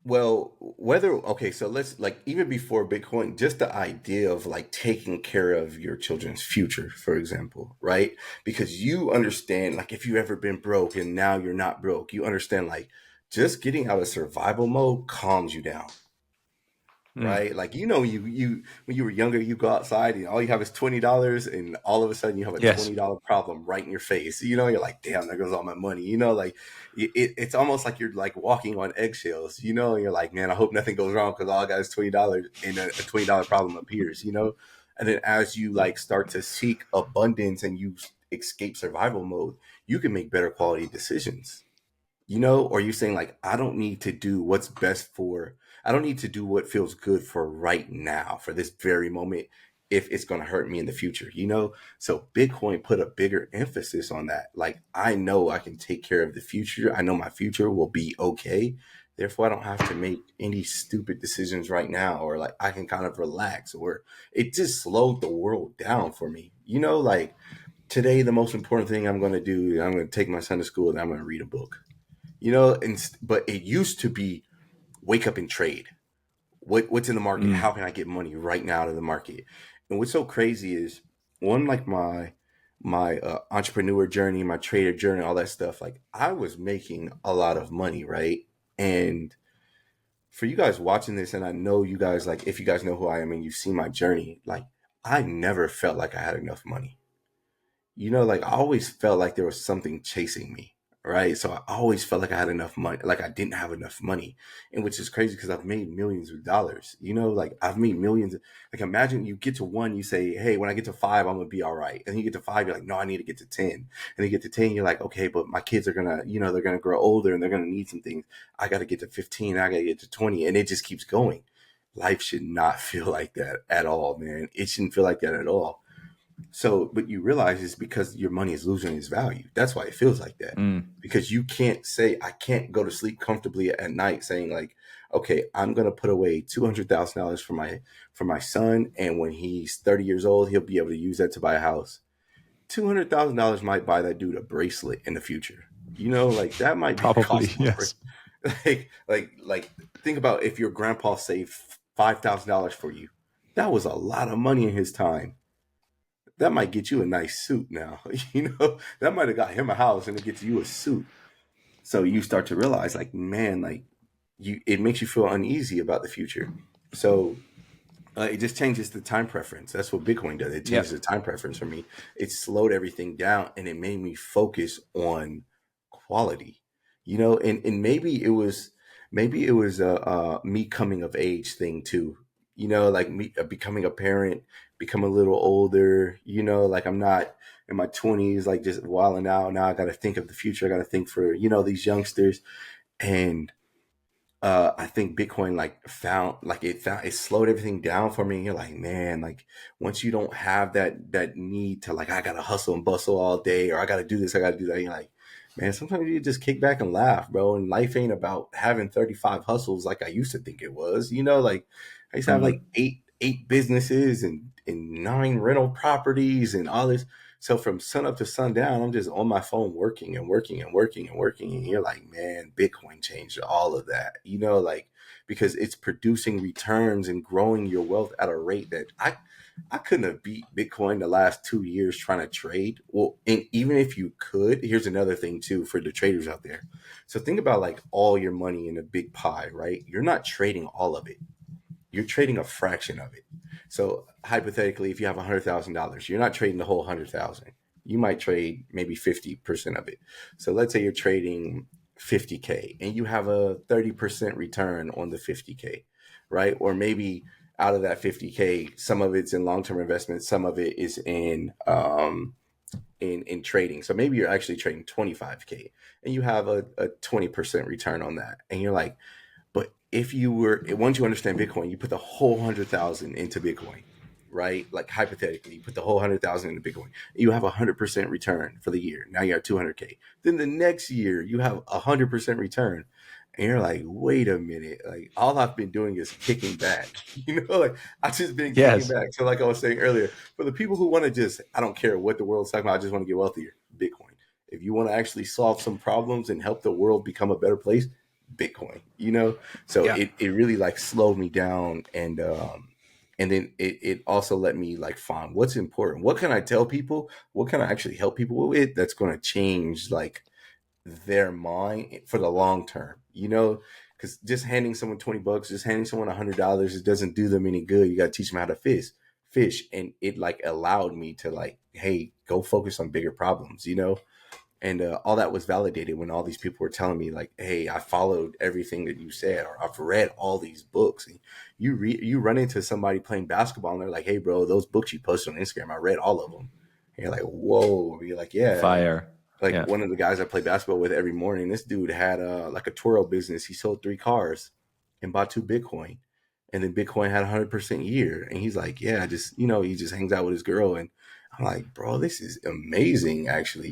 Well, okay, so let's like even before Bitcoin, just the idea of like taking care of your children's future, for example, right? Because you understand, like, if you've ever been broke and now you're not broke, you understand, like, just getting out of survival mode calms you down, Mm. right? Like, you when you were younger, you go outside and all you have is $20, and all of a sudden you have a Yes. $20 problem right in your face. You're like, damn, there goes all my money. Like it's almost like you're like walking on eggshells. And you're like, man, I hope nothing goes wrong because all I got is $20, and a $20 problem appears. And then as you like start to seek abundance and you escape survival mode, you can make better quality decisions. Or you're saying like, I don't need to do what's best for, I don't need to do what feels good for right now, for this very moment, if it's going to hurt me in the future. So Bitcoin put a bigger emphasis on that. Like, I know I can take care of the future. I know my future will be okay. Therefore, I don't have to make any stupid decisions right now, or like I can kind of relax, or it just slowed the world down for me. Like today, the most important thing I'm going to do, I'm going to take my son to school and I'm going to read a book. But it used to be wake up and trade. What's in the market? Mm. How can I get money right now out of the market? And what's so crazy is, one, like my entrepreneur journey, my trader journey, all that stuff. Like, I was making a lot of money, right? And for you guys watching this, and I know you guys, like, if you guys know who I am and you've seen my journey, like, I never felt like I had enough money. Like, I always felt like there was something chasing me, right? So I always felt like I had enough money, like I didn't have enough money, and which is crazy because I've made millions of dollars. Like, I've made millions. Like, imagine you get to one, you say, "Hey, when I get to five, I'm gonna be all right," and you get to five, you're like, "No, I need to get to 10," and you get to 10, you're like, "Okay, but my kids are gonna, they're gonna grow older and they're gonna need some things. I got to get to 15, I got to get to 20," and it just keeps going. Life should not feel like that at all, man. It shouldn't feel like that at all. So, but you realize it's because your money is losing its value. That's why it feels like that. Mm. Because you can't say, I can't go to sleep comfortably at night saying like, okay, I'm gonna put away $200,000 for my son, and when he's 30 years old, he'll be able to use that to buy a house. $200,000 might buy that dude a bracelet in the future. Like, that might be Probably, cost more. yes. Like, think about if your grandpa saved $5,000 for you. That was a lot of money in his time. That might get you a nice suit now. That might have got him a house and it gets you a suit. So you start to realize, like, man, like, it makes you feel uneasy about the future. So it just changes the time preference. That's what Bitcoin does. It changes Yep. the time preference for me. It slowed everything down and it made me focus on quality. And maybe it was a me coming of age thing too. Like me becoming a parent, become a little older. Like, I'm not in my 20s, like, just wilding out. Now I got to think of the future. I got to think for these youngsters. And I think Bitcoin like it slowed everything down for me. And you're like, man, like, once you don't have that need to, like, I gotta hustle and bustle all day, or I gotta do this, I gotta do that. You're like, man, sometimes you just kick back and laugh, bro. And life ain't about having 35 hustles like I used to think it was. Like, I used to have Mm. like eight businesses and nine rental properties and all this. So from sun up to sundown, I'm just on my phone working and working and working and working. And you're like, man, Bitcoin changed all of that, like, because it's producing returns and growing your wealth at a rate that I couldn't have beat Bitcoin the last 2 years trying to trade. Well, and even if you could, here's another thing too for the traders out there. So think about like all your money in a big pie, right? You're not trading all of it. You're trading a fraction of it. So hypothetically, if you have $100,000, you're not trading the whole 100,000. You might trade maybe 50% of it. So let's say you're trading 50K and you have a 30% return on the 50K, right? Or maybe out of that 50K, some of it's in long-term investments, some of it is in trading. So maybe you're actually trading 25K and you have a 20% return on that. And you're like, but if you were, once you understand Bitcoin, you put the whole 100,000 into Bitcoin, right? Like, hypothetically, you put the whole 100,000 into Bitcoin. You have 100% return for the year. Now you have 200K. Then the next year you have 100% return, and you're like, wait a minute, like, all I've been doing is kicking back. Like, I've just been kicking Yes. back. So like I was saying earlier, for the people who want to just, I don't care what the world's talking about, I just want to get wealthier, Bitcoin. If you want to actually solve some problems and help the world become a better place, Bitcoin, you know? So Yeah. it really like slowed me down, and then it also let me like find what's important. What can I tell people? What can I actually help people with that's going to change like their mind for the long term, you know? Because just handing someone $20, just handing someone $100, it doesn't do them any good. You got to teach them how to fish. And it like allowed me to like, hey, go focus on bigger problems, you know? And all that was validated when all these people were telling me like, hey, I followed everything that you said, or I've read all these books. And you run into somebody playing basketball and they're like, hey bro, those books you posted on Instagram, I read all of them. And you're like, whoa. And you're like, yeah. And Fire. like Yeah. one of the guys I play basketball with every morning, this dude had like a Turo business. He sold 3 cars and bought 2 Bitcoin. And then Bitcoin had 100% year. And he's like, yeah, just, he just hangs out with his girl. And I'm like, bro, this is amazing, actually,